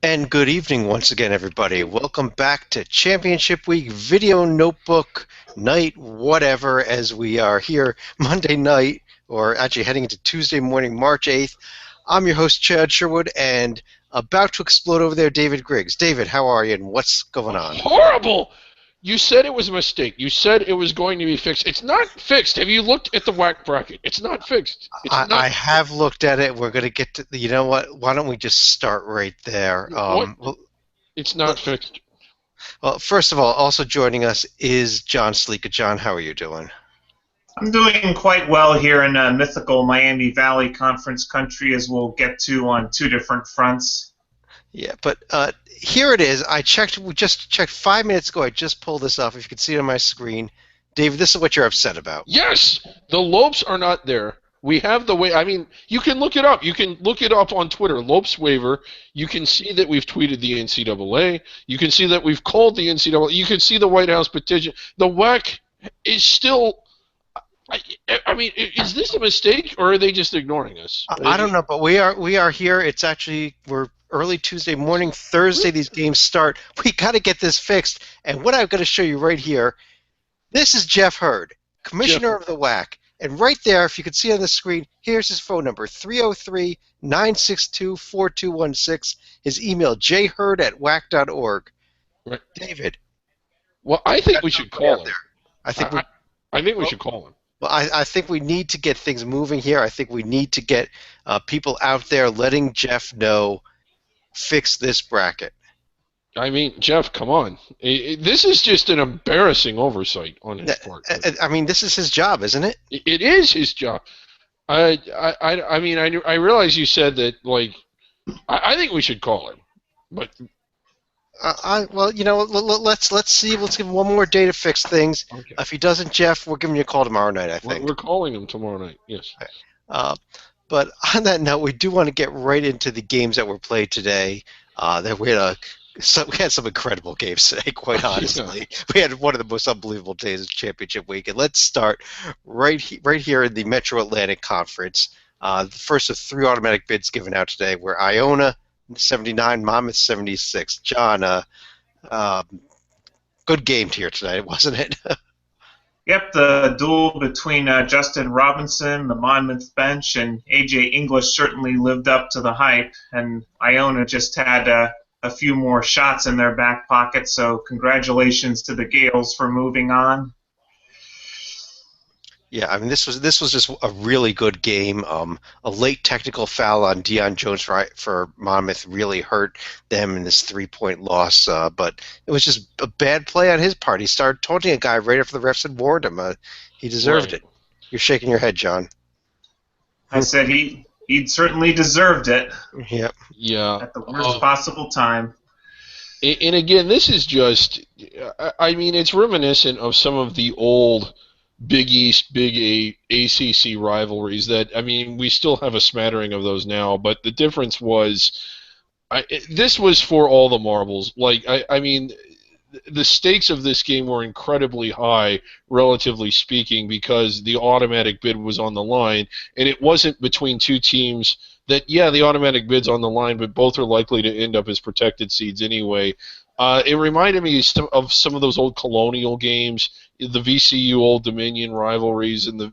And good evening once again, everybody. Welcome back to Championship Week Video Notebook Night, whatever, as we are here Monday night, or actually heading into Tuesday morning, March 8th. I'm your host, Chad Sherwood, and about to explode over there, David Griggs. David, how are you, and what's going on? Horrible! You said it was a mistake. You said it was going to be fixed. It's not fixed. Have you looked at the whack bracket? It's not fixed. I have looked at it. We're going to get to, you know what? Why don't we just start right there? What? It's not fixed. Well, first of all, also joining us is John Sleeka. John, how are you doing? I'm doing quite well here in mythical Miami Valley Conference country, as we'll get to on two different fronts. Yeah, but here it is. We just checked 5 minutes ago. I just pulled this off. If you can see it on my screen. David, this is what you're upset about. Yes! The Lopes are not there. We have the way. I mean, you can look it up. You can look it up on Twitter. Lopes waiver. You can see that we've tweeted the NCAA. You can see that we've called the NCAA. You can see the White House petition. The WAC is still. I mean, is this a mistake, or are they just ignoring us? I don't know, but we are here. It's actually we're early Tuesday morning. Thursday, these games start. We got to get this fixed. And what I'm going to show you right here, this is Jeff Hurd, commissioner of the WAC. And right there, if you can see on the screen, here's his phone number, 303-962-4216. His email, jhurd@wac.org. Right. David. Well, I think we should call him. I think we should call him. Well, I think we need to get things moving here. I think we need to get people out there letting Jeff know, fix this bracket. I mean, Jeff, come on. This is just an embarrassing oversight on his part. I mean, this is his job, isn't it? It is his job. I mean, I realize you said that, like, I think we should call him. But well, you know, let's see. Let's give him one more day to fix things. Okay. If he doesn't, Jeff, we're giving you a call tomorrow night, I think. We're calling him tomorrow night, yes. But on that note, we do want to get right into the games that were played today. We had some incredible games today, quite honestly. We had one of the most unbelievable days of Championship Week. And let's start right here in the Metro Atlantic Conference. The first of three automatic bids given out today were Iona 79, Monmouth 76. John, good game here tonight, wasn't it? Yep, the duel between Justin Robinson, the Monmouth bench, and A.J. English certainly lived up to the hype. And Iona just had a few more shots in their back pocket, so congratulations to the Gales for moving on. Yeah, I mean this was just a really good game. A late technical foul on Deion Jones for Monmouth really hurt them in this 3-point loss, but it was just a bad play on his part. He started taunting a guy right after the refs had warned him. He deserved it. You're shaking your head, John. I said he'd certainly deserved it. Yep. Yeah. At the worst possible time. And again, this is just, I mean, it's reminiscent of some of the old Big East, Big ACC rivalries that, I mean, we still have a smattering of those now, but the difference was, this was for all the marbles. Like, I mean, the stakes of this game were incredibly high, relatively speaking, because the automatic bid was on the line, and it wasn't between two teams that, yeah, the automatic bid's on the line, but both are likely to end up as protected seeds anyway. It reminded me of some of those old Colonial games, the VCU Old Dominion rivalries, and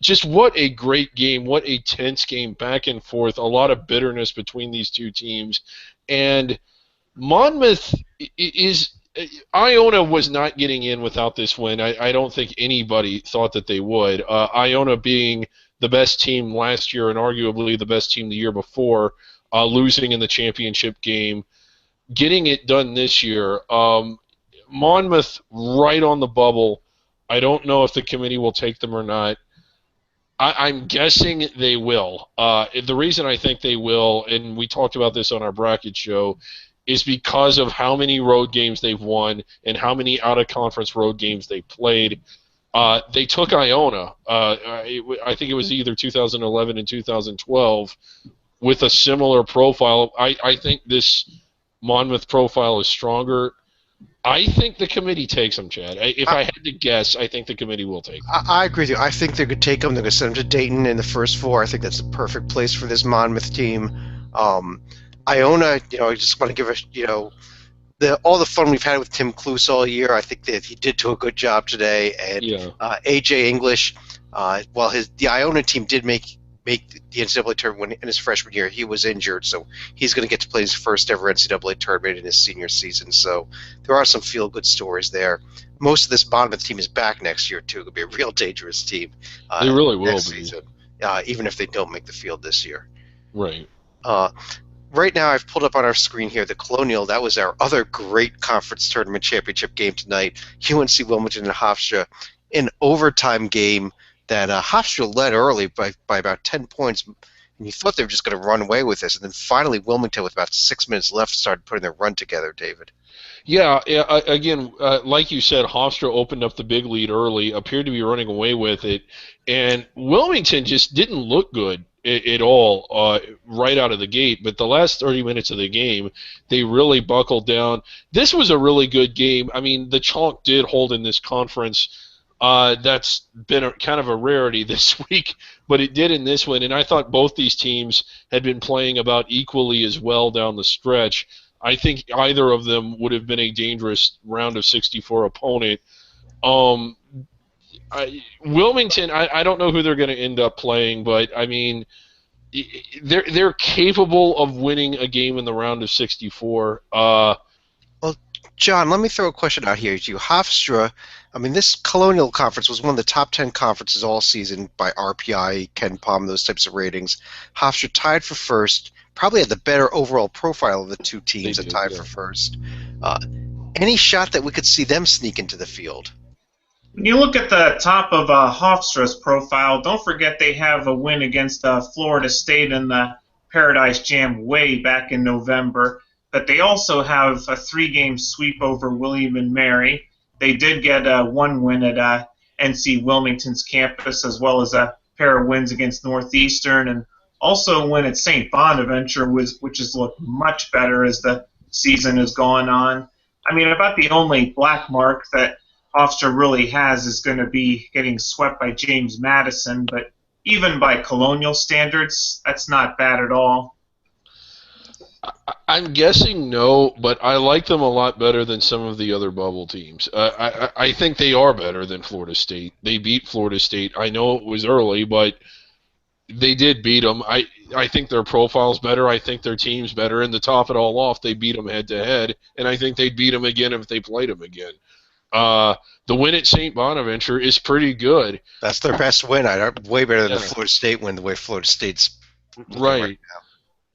just what a great game, what a tense game, back and forth, a lot of bitterness between these two teams. And Monmouth Iona was not getting in without this win. I don't think anybody thought that they would. Iona being the best team last year and arguably the best team the year before, losing in the championship game, getting it done this year. Monmouth right on the bubble. I don't know if the committee will take them or not. I'm guessing they will. The reason I think they will, and we talked about this on our bracket show, is because of how many road games they've won and how many out-of-conference road games they played. They took Iona, I think it was either 2011 and 2012, with a similar profile. I think this Monmouth profile is stronger. I think the committee takes them, Chad. If I had to guess, I think the committee will take them. I agree with you. I think they're going to take them. They're going to send them to Dayton in the first four. I think that's the perfect place for this Monmouth team. Iona, I just want to give all the fun we've had with Tim Kluse all year. I think that he did do a good job today. And Yeah. AJ English, while the Iona team did make the NCAA tournament in his freshman year, he was injured, so he's going to get to play his first ever NCAA tournament in his senior season. So there are some feel-good stories there. Most of this Monmouth team is back next year, too. It'll be a real dangerous team. They really will next be. season, even if they don't make the field this year. Right. Right now, I've pulled up on our screen here the Colonial. That was our other great conference tournament championship game tonight. UNC Wilmington and Hofstra, an overtime game that Hofstra led early by about 10 points, and you thought they were just going to run away with this. And then finally, Wilmington, with about 6 minutes left, started putting their run together, David. Yeah, again, like you said, Hofstra opened up the big lead early, appeared to be running away with it, and Wilmington just didn't look good at all right out of the gate. But the last 30 minutes of the game, they really buckled down. This was a really good game. I mean, the chalk did hold in this conference. That's been kind of a rarity this week, but it did in this one, and I thought both these teams had been playing about equally as well down the stretch. I think either of them would have been a dangerous round of 64 opponent. Wilmington, I don't know who they're going to end up playing, but I mean, they're capable of winning a game in the round of 64. Well, John, let me throw a question out here to you. Hofstra, I mean, this Colonial Conference was one of the top 10 conferences all season by RPI, Ken Palm, those types of ratings. Hofstra tied for first. Probably had the better overall profile of the two teams that tied for first. Any shot that we could see them sneak into the field? When you look at the top of Hofstra's profile, don't forget they have a win against Florida State in the Paradise Jam way back in November. But they also have a 3-game sweep over William and Mary. They did get one win at NC Wilmington's campus, as well as a pair of wins against Northeastern, and also a win at St. Bonaventure, which has looked much better as the season has gone on. I mean, about the only black mark that Hofstra really has is going to be getting swept by James Madison, but even by Colonial standards, that's not bad at all. I'm guessing no, but I like them a lot better than some of the other bubble teams. I think they are better than Florida State. They beat Florida State. I know it was early, but they did beat them. I think their profile's better. I think their team's better. And to top it all off, they beat them head-to-head, and I think they'd beat them again if they played them again. The win at St. Bonaventure is pretty good. That's their best win. Way better than the Florida State win, the way Florida State's right now.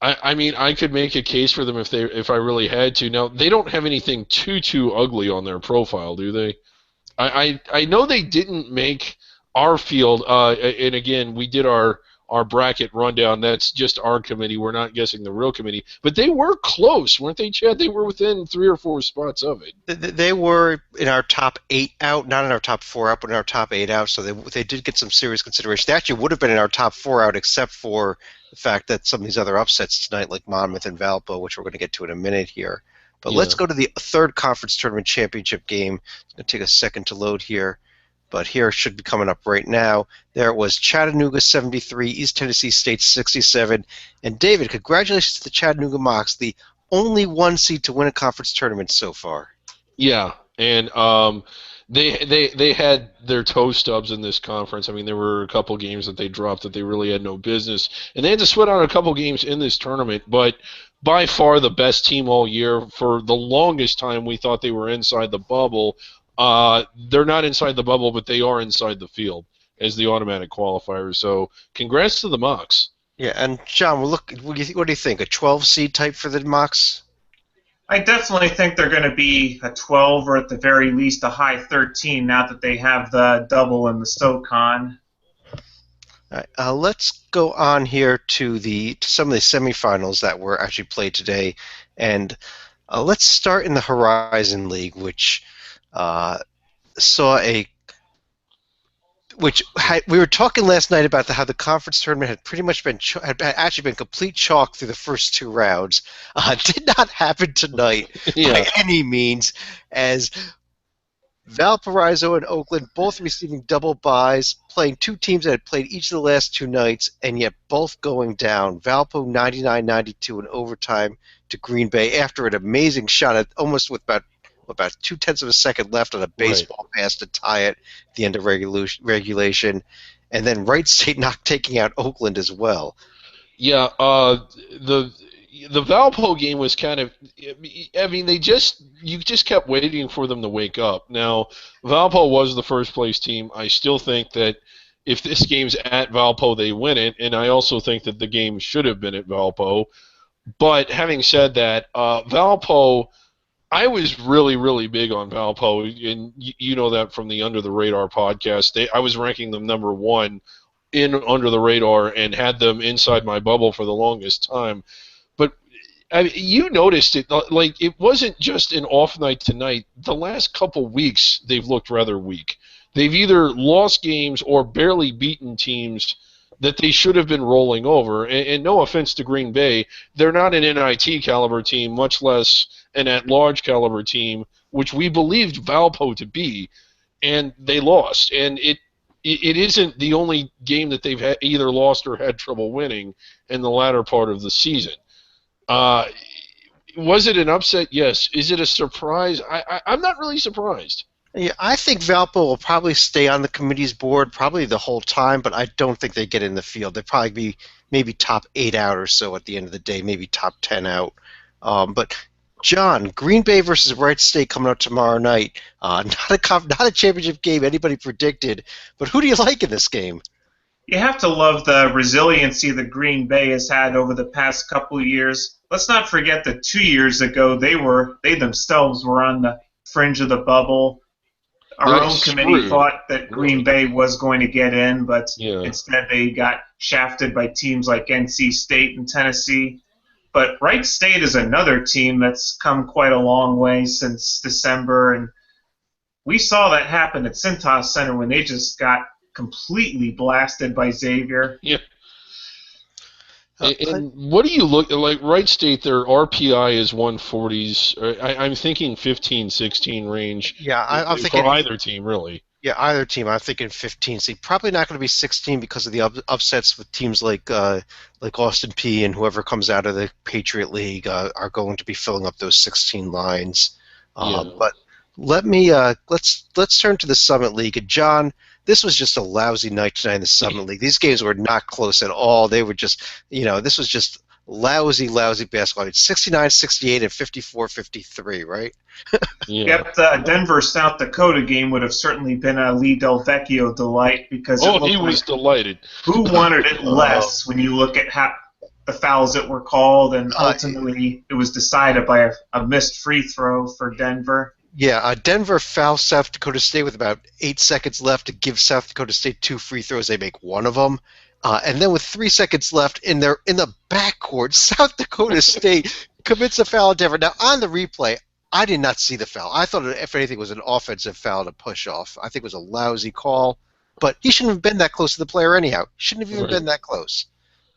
I mean, I could make a case for them if I really had to. Now, they don't have anything too ugly on their profile, do they? I know they didn't make our field, and again, we did our bracket rundown. That's just our committee. We're not guessing the real committee. But they were close, weren't they, Chad? They were within 3 or 4 spots of it. They were in our top 8 out, not in our top 4 out, but in our top 8 out, so they did get some serious consideration. They actually would have been in our top 4 out except for the fact that some of these other upsets tonight, like Monmouth and Valpo, which we're going to get to in a minute here. But let's go to the third conference tournament championship game. It's going to take a second to load here. But here it should be coming up right now. There it was, Chattanooga 73, East Tennessee State 67. And David, congratulations to the Chattanooga Mocs, the only 1 seed to win a conference tournament so far. Yeah, and they had their toe stubs in this conference. I mean, there were a couple games that they dropped that they really had no business. And they had to sweat out a couple games in this tournament, but by far the best team all year. For the longest time, we thought they were inside the bubble. They're not inside the bubble, but they are inside the field as the automatic qualifier. So congrats to the Mocs. Yeah, and John, what do you think? A 12 seed type for the Mocs? I definitely think they're going to be a 12 or at the very least a high 13 now that they have the double in the SoCon. All right, let's go on here to some of the semifinals that were actually played today, and let's start in the Horizon League, which we were talking last night about how the conference tournament had pretty much been actually been complete chalk through the first 2 rounds. Did not happen tonight by any means, as Valparaiso and Oakland both receiving double byes, playing two teams that had played each of the last two nights, and yet both going down. Valpo 99-92 in overtime to Green Bay after an amazing shot at almost with about 2/10 of a second left on a baseball pass to tie it at the end of regulation. And then Wright State not taking out Oakland as well. Yeah, the Valpo game was kind of, I mean, you just kept waiting for them to wake up. Now, Valpo was the first place team. I still think that if this game's at Valpo, they win it, and I also think that the game should have been at Valpo. But having said that, Valpo, I was really, really big on Valpo, and you know that from the Under the Radar podcast. I was ranking them number one in Under the Radar and had them inside my bubble for the longest time. But I mean, you noticed it, like it wasn't just an off night tonight. The last couple weeks, they've looked rather weak. They've either lost games or barely beaten teams that they should have been rolling over. And no offense to Green Bay, they're not an NIT caliber team, much less an at-large caliber team, which we believed Valpo to be, and they lost. And it isn't the only game that they've either lost or had trouble winning in the latter part of the season. Was it an upset? Yes. Is it a surprise? I'm not really surprised. Yeah, I think Valpo will probably stay on the committee's board probably the whole time, but I don't think they get in the field. They'll probably be maybe top 8 out or so at the end of the day, maybe top 10 out. But John, Green Bay versus Wright State coming up tomorrow night. Not a championship game anybody predicted, but who do you like in this game? You have to love the resiliency that Green Bay has had over the past couple of years. Let's not forget that 2 years ago they themselves were on the fringe of the bubble. Our own committee thought that Green Bay was going to get in, but instead they got shafted by teams like NC State and Tennessee. But Wright State is another team that's come quite a long way since December, and we saw that happen at Cintas Center when they just got completely blasted by Xavier. Yeah. And what do you look like? Wright State, their RPI is 140s. I'm thinking 15, 16 range. Yeah, I'm thinking for either team, really. Yeah, either team. I'm thinking 15. See, probably not going to be 16 because of the upsets with teams like Austin Peay and whoever comes out of the Patriot League are going to be filling up those 16 lines. But let's turn to the Summit League. And John, this was just a lousy night tonight in the Summit League. These games were not close at all. They were just, this was just lousy basketball. 69-68 and 54-53, right? Yep, the Denver-South Dakota game would have certainly been a Lee Del Vecchio delight because he was delighted. Who wanted it less when you look at how the fouls that were called, and ultimately it was decided by a missed free throw for Denver. Yeah, Denver fouled South Dakota State with about 8 seconds left to give South Dakota State 2 free throws. They make one of them. And then with 3 seconds left in the backcourt, South Dakota State commits a foul on Denver. Now, on the replay, I did not see the foul. I thought, if anything, it was an offensive foul to push off. I think it was a lousy call. But he shouldn't have been that close to the player anyhow. He shouldn't have even been that close.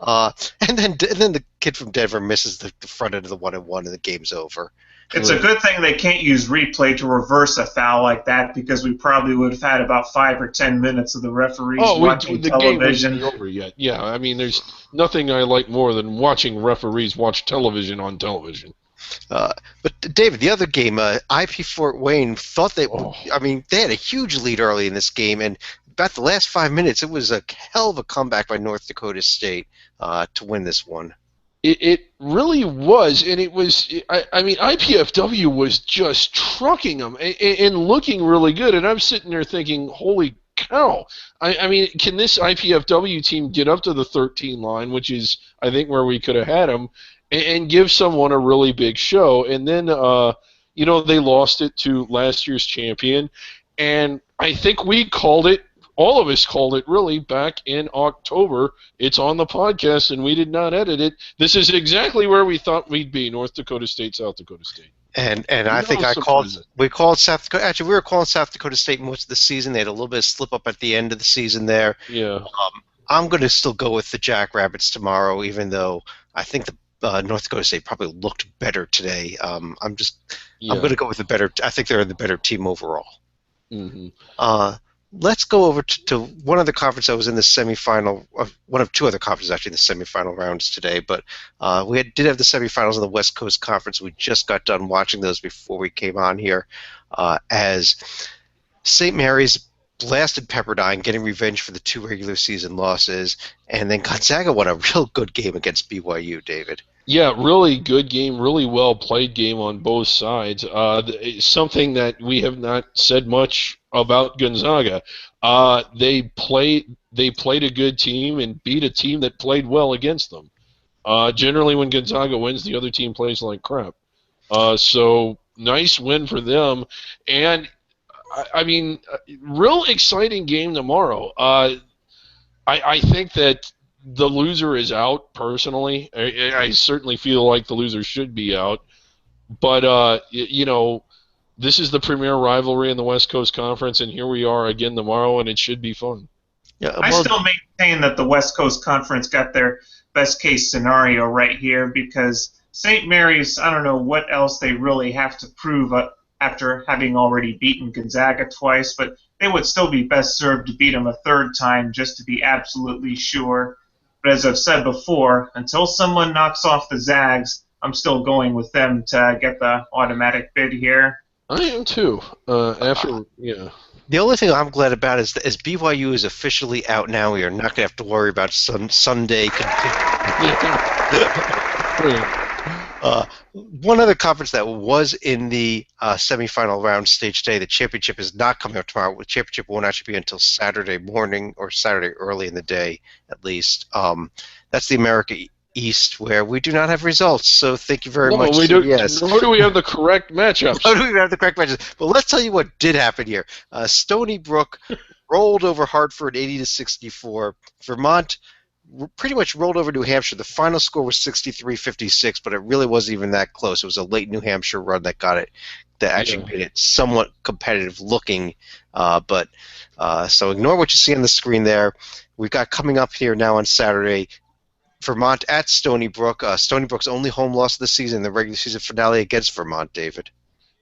And then the kid from Denver misses the front end of the 1-and-1, and the game's over. It's a good thing they can't use replay to reverse a foul like that because we probably would have had about 5 or 10 minutes of the referees watching the television. Game wasn't over yet. Yeah, I mean, there's nothing I like more than watching referees watch television on television. But David, the other game, IP Fort Wayne thought they had a huge lead early in this game, and about the last 5 minutes, it was a hell of a comeback by North Dakota State to win this one. It really was, and it was. I mean, IPFW was just trucking them and looking really good, and I'm sitting there thinking, "Holy cow!" I mean, can this IPFW team get up to the 13 line, which is, I think, where we could have had them, and give someone a really big show? And then, they lost it to last year's champion, and I think we called it. All of us called it really back in October. It's on the podcast, and we did not edit it. This is exactly where we thought we'd be: North Dakota State, South Dakota State. And I think we called South Dakota. Actually, we were calling South Dakota State most of the season. They had a little bit of slip up at the end of the season there. Yeah. I'm going to still go with the Jackrabbits tomorrow, even though I think the North Dakota State probably looked better today. I'm going to go with the better. I think they're the better team overall. Mm-hmm. Let's go over to one other conference that was in the semifinal, one of two other conferences actually in the semifinal rounds today. But did have the semifinals in the West Coast Conference. We just got done watching those before we came on here, as St. Mary's blasted Pepperdine, getting revenge for the 2 regular season losses, and then Gonzaga won a real good game against BYU, David. Yeah, really good game, really well played game on both sides. Something that we have not said much about Gonzaga. They played a good team and beat a team that played well against them. Generally, when Gonzaga wins, the other team plays like crap. So nice win for them, and I mean, real exciting game tomorrow. I think that the loser is out, personally. I certainly feel like the loser should be out. But, this is the premier rivalry in the West Coast Conference, and here we are again tomorrow, and it should be fun. Yeah, I still maintain that the West Coast Conference got their best case scenario right here because St. Mary's, I don't know what else they really have to prove after having already beaten Gonzaga twice, but they would still be best served to beat them a third time just to be absolutely sure. But as I've said before, until someone knocks off the Zags, I'm still going with them to get the automatic bid here. I am too. Yeah. The only thing I'm glad about is BYU is officially out now. We are not going to have to worry about some Sunday. One other conference that was in the semifinal round stage today, the championship is not coming up tomorrow. The championship won't actually be until Saturday morning or Saturday early in the day, at least. That's the America East, where we do not have results. So thank you very much. Yes. Nor do we have the correct matchups. Nor do we have the correct matchups. But let's tell you what did happen here. Stony Brook rolled over Hartford 80-64. Vermont pretty much rolled over New Hampshire. The final score was 63-56, but it really wasn't even that close. It was a late New Hampshire run that got it, that actually made it somewhat competitive looking. So ignore what you see on the screen there. We've got coming up here now on Saturday, Vermont at Stony Brook. Stony Brook's only home loss of the season, the regular season finale against Vermont, David.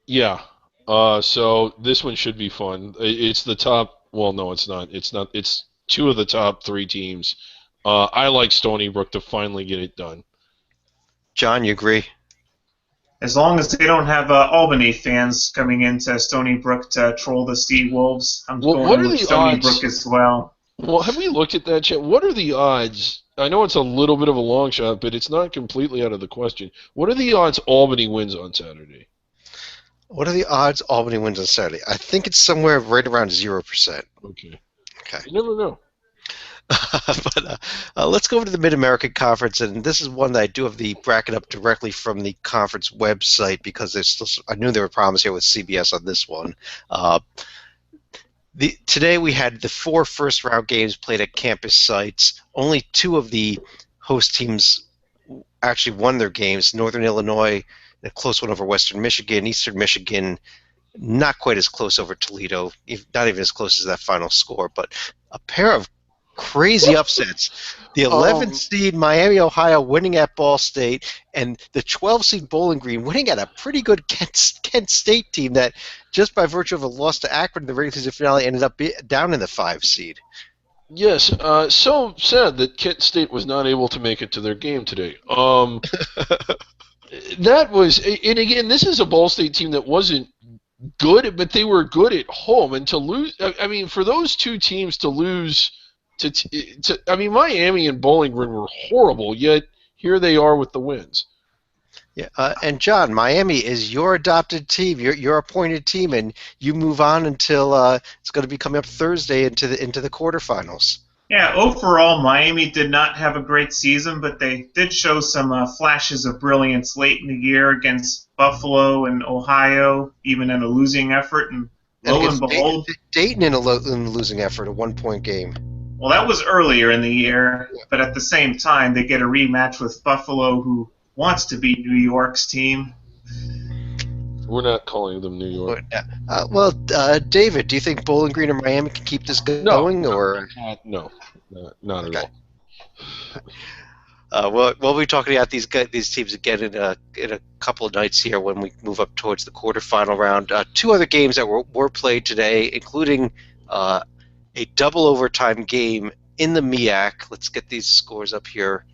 Yeah. So this one should be fun. It's the top. Well, no, it's not. It's not. It's two of the top 3 teams. I like Stony Brook to finally get it done. John, you agree? As long as they don't have Albany fans coming into Stony Brook to troll the Sea Wolves, I'm going with Stony Brook as well. Well, have we looked at that, Chet? What are the odds? I know it's a little bit of a long shot, but it's not completely out of the question. What are the odds Albany wins on Saturday? What are the odds Albany wins on Saturday? I think it's somewhere right around 0%. Okay. You never know. But let's go over to the Mid-American Conference, and this is one that I do have the bracket up directly from the conference website because I knew there were problems here with CBS on this one. Today we had the 4 first-round games played at campus sites. Only 2 of the host teams actually won their games. Northern Illinois, a close one over Western Michigan. Eastern Michigan, not quite as close over Toledo, not even as close as that final score, but a pair of crazy upsets. The 11th seed Miami, Ohio winning at Ball State, and the 12th seed Bowling Green winning at a pretty good Kent State team that, just by virtue of a loss to Akron in the regular season finale, ended up down in the 5 seed. Yes, so sad that Kent State was not able to make it to their game today. That was, and again, this is a Ball State team that wasn't good, but they were good at home, and to lose, I mean, for those 2 teams to lose I mean, Miami and Bowling Green were horrible, yet here they are with the wins. Yeah, and John, Miami is your adopted team, your appointed team, and you move on until it's going to be coming up Thursday into the quarterfinals. Yeah, overall, Miami did not have a great season, but they did show some flashes of brilliance late in the year against Buffalo and Ohio, even in a losing effort. And lo and behold, Dayton in a losing effort, a 1-point game. Well, that was earlier in the year, but at the same time, they get a rematch with Buffalo, who wants to beat New York's team. We're not calling them New York. David, do you think Bowling Green or Miami can keep this going? No, not at all. Well, we'll be talking about these teams again in a couple of nights here when we move up towards the quarterfinal round. Two other games that were played today, including a double overtime game in the MEAC. Let's get these scores up here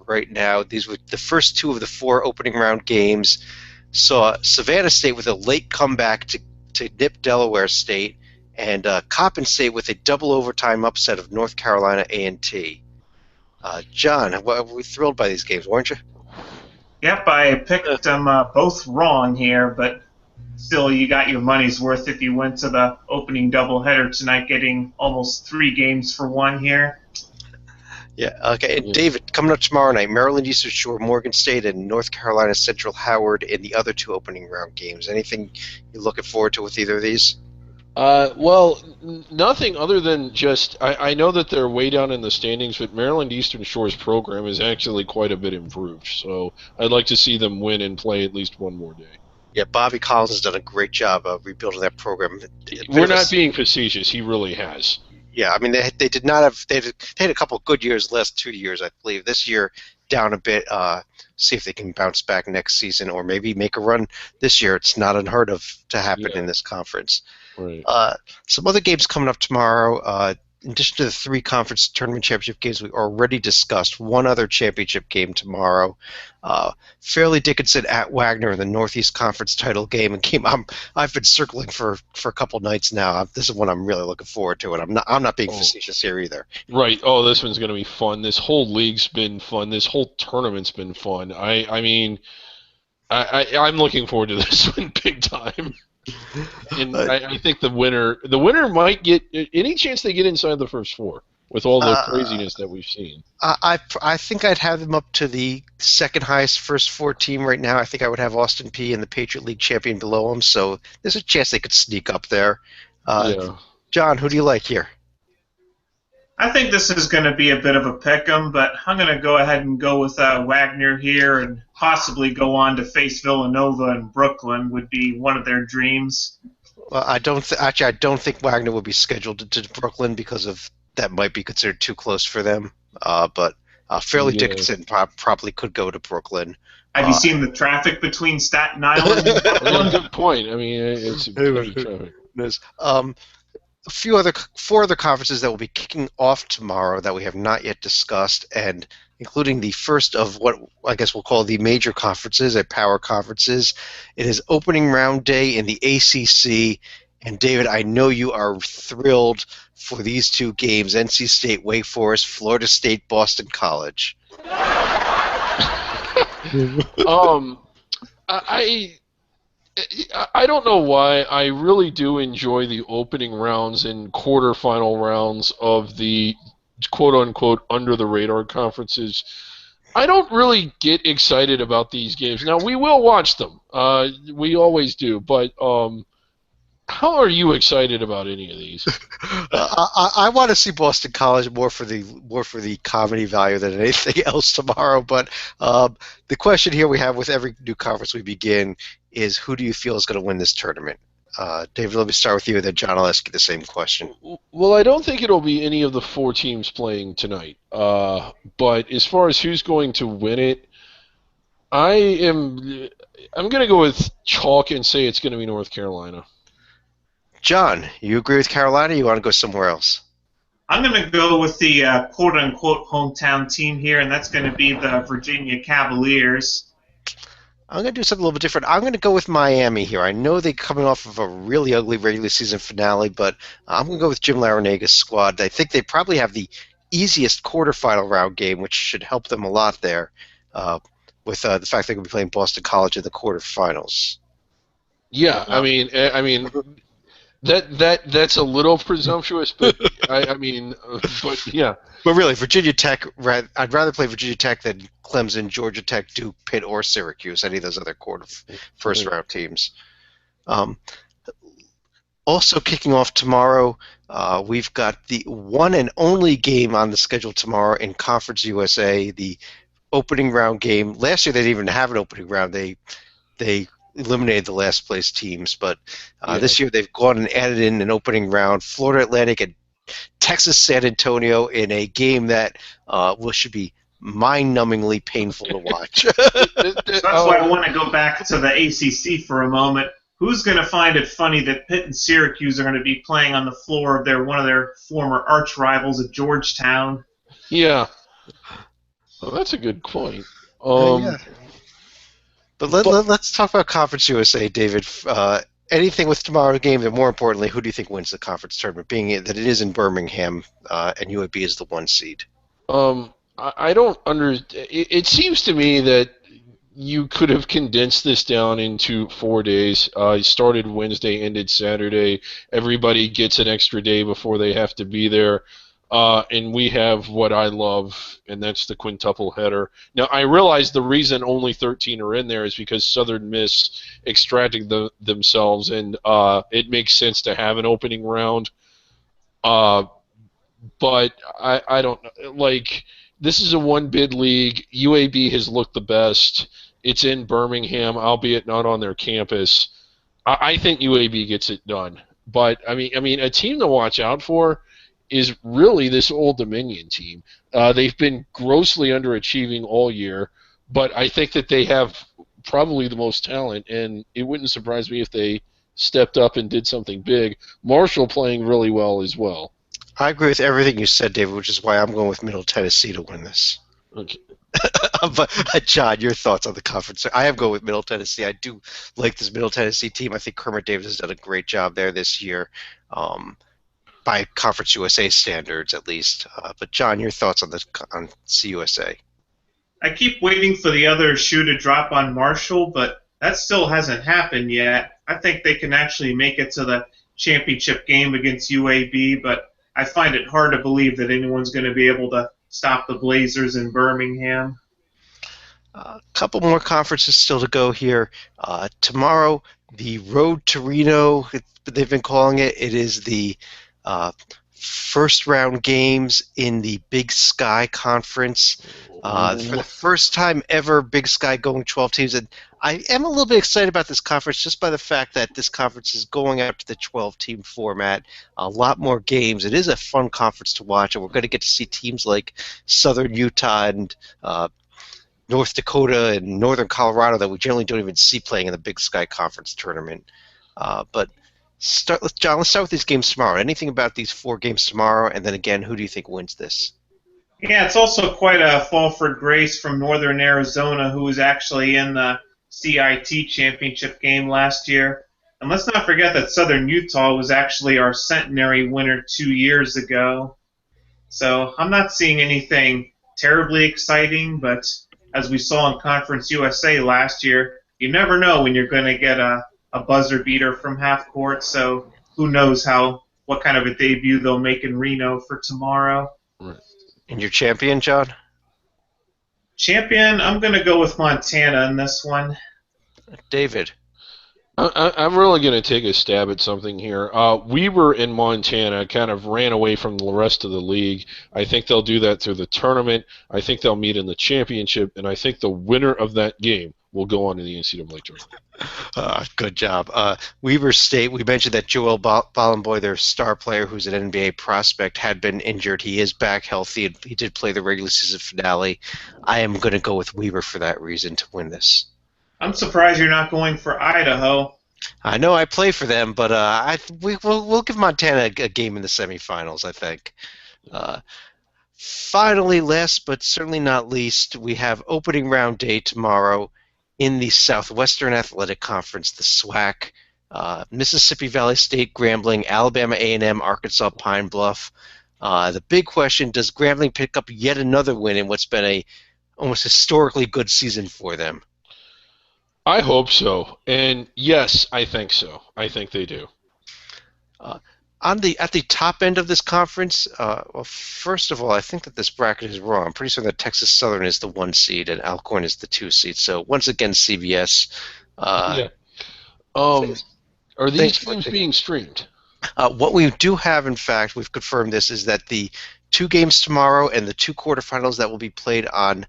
right now. These were the first two of the four opening round games. Saw Savannah State with a late comeback to nip Delaware State, and Coppin State with a double overtime upset of North Carolina A&T. John, we're thrilled by these games, weren't you? Yep, I picked them both wrong here, but still, you got your money's worth if you went to the opening doubleheader tonight, getting almost 3 games for one here. Yeah, okay. And David, coming up tomorrow night, Maryland Eastern Shore, Morgan State, and North Carolina Central Howard in the other two opening round games. Anything you're looking forward to with either of these? Well, nothing other than just I know that they're way down in the standings, but Maryland Eastern Shore's program is actually quite a bit improved. So I'd like to see them win and play at least one more day. Yeah, Bobby Collins has done a great job of rebuilding that program. We're not being facetious. He really has. Yeah, I mean they did not have they had a couple of good years last 2 years, I believe. This year down a bit. See if they can bounce back next season or maybe make a run this year. It's not unheard of to happen in this conference. Right. Some other games coming up tomorrow. In addition to the 3 conference tournament championship games we already discussed, one other championship game tomorrow. Fairleigh Dickinson at Wagner in the Northeast Conference title game. I've been circling for a couple nights now. This is one I'm really looking forward to, and I'm not being facetious here either. Right. Oh, this one's going to be fun. This whole league's been fun. This whole tournament's been fun. I'm looking forward to this one big time. And I think the winner might get any chance they get inside the first 4 with all the craziness that we've seen. I think I'd have them up to the second highest first 4 team right now. I think I would have Austin Peay and the Patriot League champion below them, so there's a chance they could sneak up there. John, who do you like here? I think this is going to be a bit of a pick'em, but I'm going to go ahead and go with Wagner here and possibly go on to face Villanova in Brooklyn would be one of their dreams. Well, I don't think Wagner would be scheduled to Brooklyn because of that might be considered too close for them. But Fairleigh Dickinson probably could go to Brooklyn. Have you seen the traffic between Staten Island and Brooklyn? Good point. I mean, it's traffic. Four other conferences that will be kicking off tomorrow that we have not yet discussed, and including the first of what I guess we'll call the major conferences, power conferences. It is opening round day in the ACC, and David, I know you are thrilled for these 2 games: NC State, Wake Forest, Florida State, Boston College. I don't know why. I really do enjoy the opening rounds and quarterfinal rounds of the quote-unquote under-the-radar conferences. I don't really get excited about these games. Now, we will watch them. We always do. But how are you excited about any of these? I want to see Boston College more for the comedy value than anything else tomorrow. But the question here we have with every new conference we begin is, who do you feel is going to win this tournament? David, let me start with you, and then John, I'll ask you the same question. Well, I don't think it'll be any of the 4 teams playing tonight. But as far as who's going to win it, I'm going to go with chalk and say it's going to be North Carolina. John, you agree with Carolina, or you want to go somewhere else? I'm going to go with the quote-unquote hometown team here, and that's going to be the Virginia Cavaliers. I'm going to do something a little bit different. I'm going to go with Miami here. I know they're coming off of a really ugly regular season finale, but I'm going to go with Jim Laranaga's squad. I think they probably have the easiest quarterfinal round game, which should help them a lot there, with the fact they're going to be playing Boston College in the quarterfinals. Yeah, I mean, that's a little presumptuous, but but yeah. But really, Virginia Tech, I'd rather play Virginia Tech than Clemson, Georgia Tech, Duke, Pitt, or Syracuse, any of those other first-round teams. Also kicking off tomorrow, we've got the one and only game on the schedule tomorrow in Conference USA, the opening round game. Last year they didn't even have an opening round. They eliminated the last place teams, but this year they've gone and added in an opening round. Florida Atlantic and Texas San Antonio in a game that should be mind-numbingly painful to watch. So that's why I want to go back to the ACC for a moment. Who's going to find it funny that Pitt and Syracuse are going to be playing on the floor of one of their former arch rivals at Georgetown? Yeah. Well, that's a good point. Yeah. But let's talk about Conference USA, David. Anything with tomorrow's game, and more importantly, who do you think wins the conference tournament, being that it is in Birmingham and UAB is the 1 seed? I don't It seems to me that you could have condensed this down into 4 days. It started Wednesday, ended Saturday. Everybody gets an extra day before they have to be there. And we have what I love, and that's the quintuple header. Now, I realize the reason only 13 are in there is because Southern Miss extracted themselves, and it makes sense to have an opening round. But I don't know. Like, this is a one-bid league. UAB has looked the best. It's in Birmingham, albeit not on their campus. I think UAB gets it done. But, I mean, a team to watch out for is really this Old Dominion team. They've been grossly underachieving all year, but I think that they have probably the most talent, and it wouldn't surprise me if they stepped up and did something big. Marshall playing really well as well. I agree with everything you said, David, which is why I'm going with Middle Tennessee to win this. Okay. But John, your thoughts on the conference? I am going with Middle Tennessee. I do like this Middle Tennessee team. I think Kermit Davis has done a great job there this year. By Conference USA standards, at least. But John, your thoughts on CUSA? I keep waiting for the other shoe to drop on Marshall, but that still hasn't happened yet. I think they can actually make it to the championship game against UAB, but I find it hard to believe that anyone's going to be able to stop the Blazers in Birmingham. A couple more conferences still to go here. Tomorrow, the Road to Reno, they've been calling it. It is the first round games in the Big Sky Conference. For the first time ever, Big Sky going 12 teams. And I am a little bit excited about this conference just by the fact that this conference is going out to the 12-team format. A lot more games. It is a fun conference to watch, and we're going to get to see teams like Southern Utah and North Dakota and Northern Colorado that we generally don't even see playing in the Big Sky Conference tournament. But John, let's start with these games tomorrow. Anything about these 4 games tomorrow, and then again, who do you think wins this? Yeah, it's also quite a fall for Grace from Northern Arizona, who was actually in the CIT championship game last year. And let's not forget that Southern Utah was actually our centenary winner 2 years ago. So I'm not seeing anything terribly exciting, but as we saw in Conference USA last year, you never know when you're going to get a buzzer beater from half court, so who knows what kind of a debut they'll make in Reno for tomorrow. Right. And your champion, John? Champion, I'm going to go with Montana in this one. David? I'm really going to take a stab at something here. Weber in Montana kind of ran away from the rest of the league. I think they'll do that through the tournament. I think they'll meet in the championship, and I think the winner of that game will go on to the NCAA tournament. Good job. Weber State, we mentioned that Joel Bollenboy, their star player who's an NBA prospect, had been injured. He is back healthy, and he did play the regular season finale. I am going to go with Weber for that reason to win this. I'm surprised you're not going for Idaho. I know I play for them, but we'll give Montana a game in the semifinals, I think. Finally, last but certainly not least, we have opening round day tomorrow in the Southwestern Athletic Conference, the SWAC. Mississippi Valley State, Grambling, Alabama A&M, Arkansas Pine Bluff. The big question, does Grambling pick up yet another win in what's been a almost historically good season for them? I hope so, and yes, I think so. I think they do. At the top end of this conference, well, first of all, I think that this bracket is wrong. I'm pretty sure that Texas Southern is the 1 seed and Alcorn is the 2 seed. So once again, CBS. Yeah. Are these games being streamed? What we do have, in fact, we've confirmed this, is that the 2 games tomorrow and the 2 quarterfinals that will be played on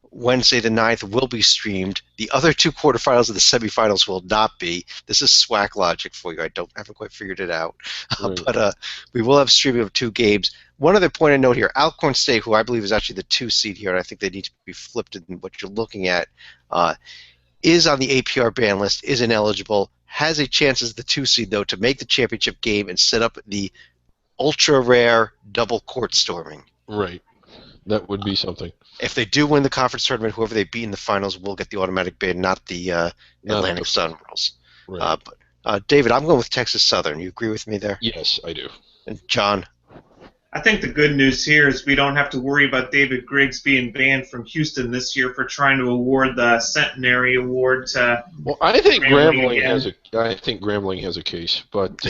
Wednesday the 9th will be streamed. The other 2 quarterfinals and the semifinals will not be. This is SWAC logic for you. I haven't quite figured it out. Right. But we will have streaming of 2 games. one other point I note here, Alcorn State, who I believe is actually the 2 seed here, and I think they need to be flipped in what you're looking at, is on the APR ban list, is ineligible, has a chance as the 2 seed, though, to make the championship game and set up the ultra-rare double court storming. Right. That would be something. If they do win the conference tournament, whoever they beat in the finals will get the automatic bid, not the Atlantic Sun rules. Right. David, I'm going with Texas Southern. You agree with me there? Yes, I do. And John? I think the good news here is we don't have to worry about David Griggs being banned from Houston this year for trying to award the Centenary Award to. Well, I think Grambling again. has a case, but.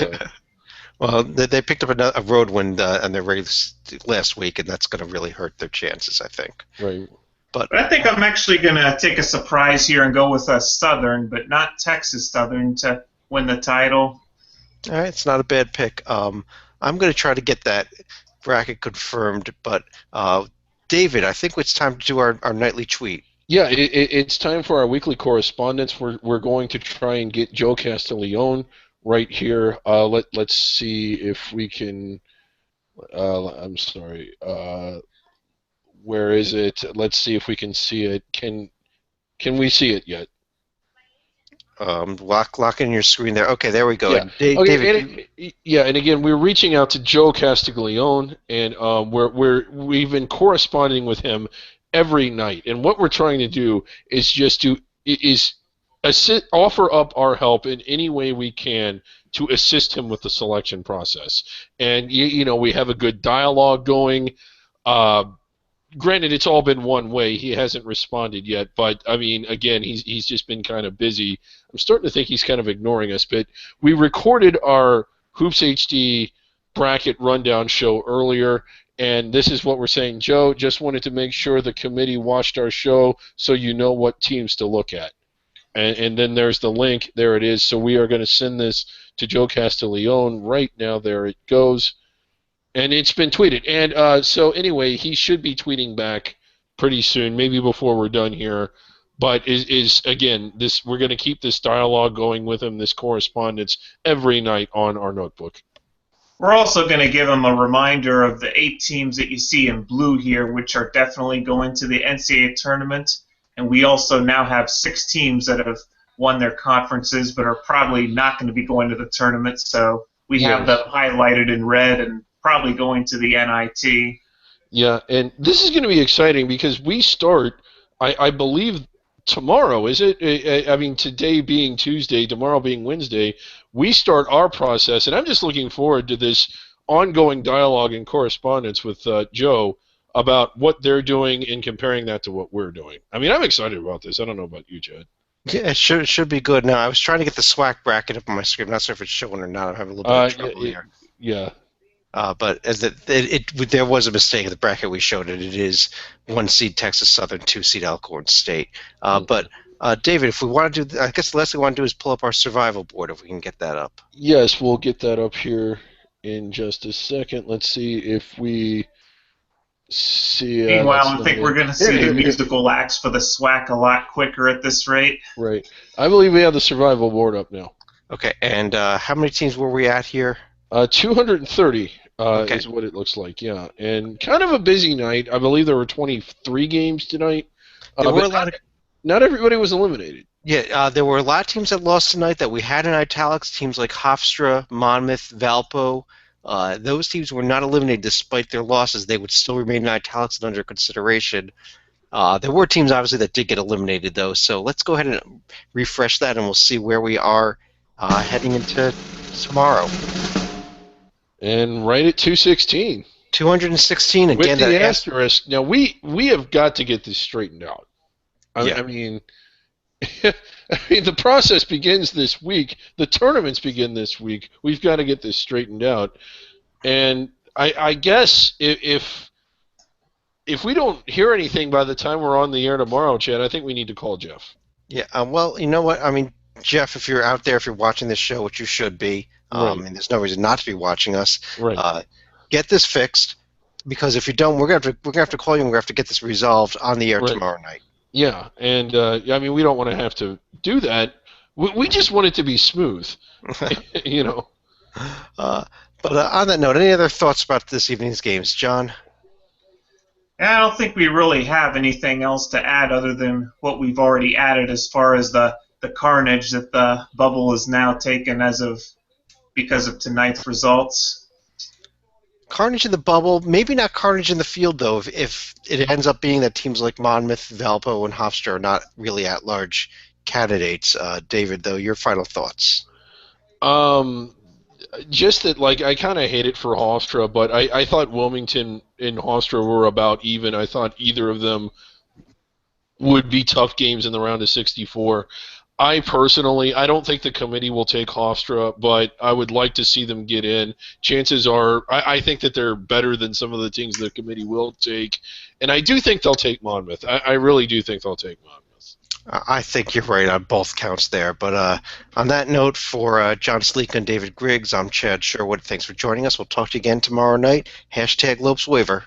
Well, they picked up a road win on their race last week, and that's going to really hurt their chances, I think. Right. But I think I'm actually going to take a surprise here and go with a Southern, but not Texas Southern, to win the title. All right, it's not a bad pick. I'm going to try to get that bracket confirmed, but David, I think it's time to do our nightly tweet. Yeah, it's time for our weekly correspondence. We're going to try and get Joe Castiglione right here. Let's see if we can. I'm sorry. Where is it? Let's see if we can see it. Can we see it yet? Lock in your screen there. Okay, there we go. Yeah. David. And again, we're reaching out to Joe Castiglione, and we've been corresponding with him every night. And what we're trying to do is just offer up our help in any way we can to assist him with the selection process. And we have a good dialogue going. Granted, it's all been one way. He hasn't responded yet, but I mean, again, he's just been kind of busy. I'm starting to think he's kind of ignoring us. But we recorded our Hoops HD bracket rundown show earlier, and this is what we're saying. Joe, just wanted to make sure the committee watched our show so you know what teams to look at. And then there's the link. There it is. So we are going to send this to Joe Castiglione right now. There it goes. And it's been tweeted. And so anyway, he should be tweeting back pretty soon, maybe before we're done here. But again, we're going to keep this dialogue going with him, this correspondence, every night on our notebook. We're also going to give him a reminder of the 8 teams that you see in blue here, which are definitely going to the NCAA tournament. And we also now have 6 teams that have won their conferences but are probably not going to be going to the tournament. So we have them highlighted in red and probably going to the NIT. Yeah, and this is going to be exciting because we start, I believe, tomorrow, is it? I mean, today being Tuesday, tomorrow being Wednesday, we start our process, and I'm just looking forward to this ongoing dialogue and correspondence with Joe about what they're doing and comparing that to what we're doing. I mean, I'm excited about this. I don't know about you, Chad. Yeah, it should be good. Now, I was trying to get the SWAC bracket up on my screen. I'm not sure if it's showing or not. I'm having a little bit of trouble here. Yeah. But there was a mistake in the bracket we showed it. It is 1 seed Texas Southern, 2 seed Alcorn State. But David, if we want to do, I guess the last thing we want to do is pull up our survival board if we can get that up. Yes, we'll get that up here in just a second. Let's see if we see. Meanwhile, I think we're going to see the musical acts for the SWAC a lot quicker at this rate. Right. I believe we have the survival board up now. Okay, and how many teams were we at here? 230 is what it looks like, yeah. And kind of a busy night. I believe there were 23 games tonight. There were a lot not everybody was eliminated. Yeah, there were a lot of teams that lost tonight that we had in italics. Teams like Hofstra, Monmouth, Valpo. Those teams were not eliminated despite their losses. They would still remain in italics and under consideration. There were teams, obviously, that did get eliminated, though. So let's go ahead and refresh that, and we'll see where we are heading into tomorrow. And right at 216. 216 again. With the asterisk. Now we have got to get this straightened out. I mean, the process begins this week. The tournaments begin this week. We've got to get this straightened out. And I guess if we don't hear anything by the time we're on the air tomorrow, Chad, I think we need to call Jeff. Yeah. Well, you know what? I mean, Jeff, if you're out there, if you're watching this show, which you should be, and there's no reason not to be watching us, get this fixed, because if you don't, we're gonna have to call you and we're gonna have to get this resolved on the air tomorrow night. Yeah, and I mean, we don't want to have to do that. We just want it to be smooth, you know. But But on that note, any other thoughts about this evening's games, John? I don't think we really have anything else to add other than what we've already added as far as the carnage that the bubble is now taken because of tonight's results. Carnage in the bubble, maybe not carnage in the field, though, if it ends up being that teams like Monmouth, Valpo, and Hofstra are not really at-large candidates. David, though, your final thoughts? Just that, like, I kind of hate it for Hofstra, but I thought Wilmington and Hofstra were about even. I thought either of them would be tough games in the round of 64. I don't think the committee will take Hofstra, but I would like to see them get in. Chances are, I think that they're better than some of the teams the committee will take, and I do think they'll take Monmouth. I really do think they'll take Monmouth. I think you're right on both counts there. But on that note, for John Sleek and David Griggs, I'm Chad Sherwood. Thanks for joining us. We'll talk to you again tomorrow night. #Lopes Waiver.